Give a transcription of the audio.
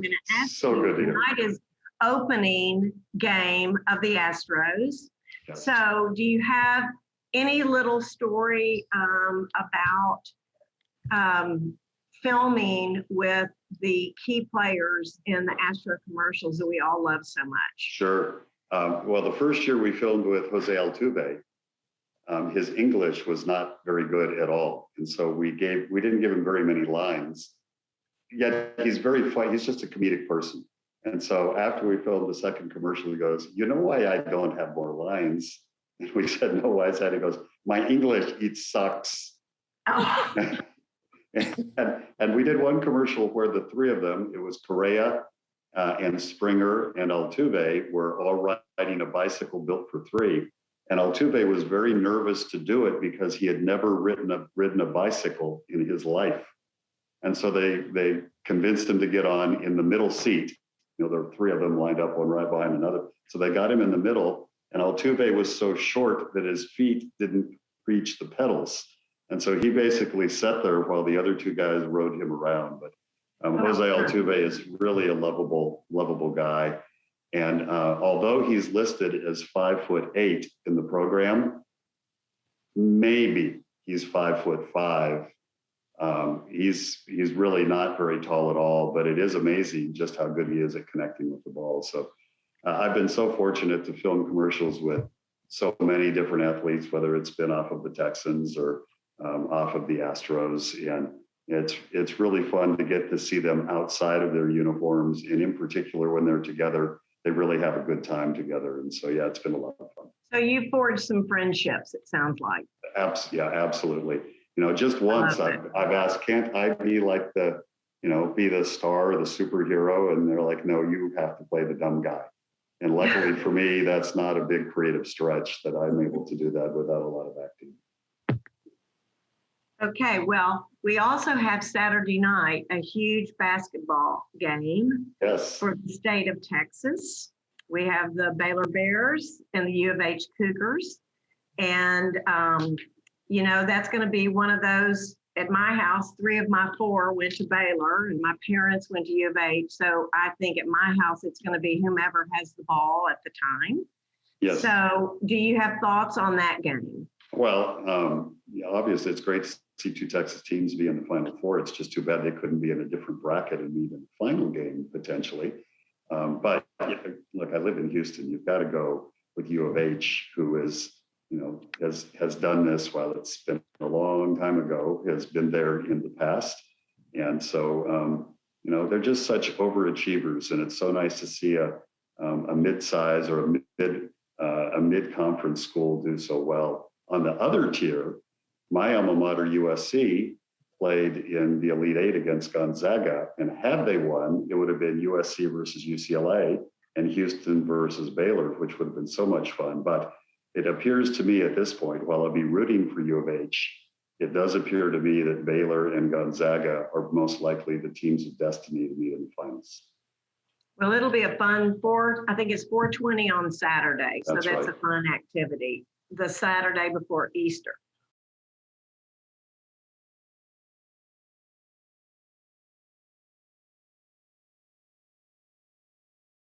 going to ask So you, good to hear. tonight is opening game of the Astros. Yes. So do you have any little story about filming with the key players in the Astro commercials that we all love so much? Sure. Well, the first year we filmed with Jose Altuve, his English was not very good at all. And so we didn't give him very many lines, yet he's very funny. He's just a comedic person. And so after we filmed the second commercial, he goes, "You know why I don't have more lines?" And we said, "No, why is that?" He goes, "My English, it sucks." Oh. And we did one commercial where the three of them, it was Correa and Springer and Altuve, were all riding a bicycle built for three. And Altuve was very nervous to do it because he had never ridden a bicycle in his life. And so they convinced him to get on in the middle seat. You know, there were three of them lined up, one right behind another. So they got him in the middle, and Altuve was so short that his feet didn't reach the pedals. And so he basically sat there while the other two guys rode him around. But Jose Altuve is really a lovable guy. And although he's listed as 5'8" in the program, maybe he's 5'5". He's really not very tall at all, but it is amazing just how good he is at connecting with the ball. So I've been so fortunate to film commercials with so many different athletes, whether it's been off of the Texans or off of the Astros. And it's really fun to get to see them outside of their uniforms. And in particular, when they're together, they really have a good time together. And so, yeah, it's been a lot of fun. So you forged some friendships, it sounds like. Yeah, absolutely. You know, just once I've asked, can't I be like be the star or the superhero? And they're like, no, you have to play the dumb guy. And luckily for me, that's not a big creative stretch that I'm able to do that without a lot of acting. Okay, well, we also have Saturday night a huge basketball game. Yes. For the state of Texas. We have the Baylor Bears and the U of H Cougars. And, that's going to be one of those. At my house, 3 of my 4 went to Baylor, and my parents went to U of H. So I think at my house, it's going to be whomever has the ball at the time. Yes. So do you have thoughts on that game? Well, obviously, it's great to see 2 Texas teams be in the Final Four. It's just too bad they couldn't be in a different bracket and meet in the final game, potentially. But look, I live in Houston. You've got to go with U of H, who is, has done this while it's been a long time ago, has been there in the past. And so, they're just such overachievers. And it's so nice to see a mid-size or a mid-conference school do so well. On the other tier, my alma mater, USC, played in the Elite Eight against Gonzaga. And had they won, it would have been USC versus UCLA and Houston versus Baylor, which would have been so much fun. But it appears to me at this point, while I'll be rooting for U of H, it does appear to me that Baylor and Gonzaga are most likely the teams of destiny to meet in the finals. Well, it'll be a fun I think it's 4:20 on Saturday. So that's right. A fun activity. The Saturday before Easter.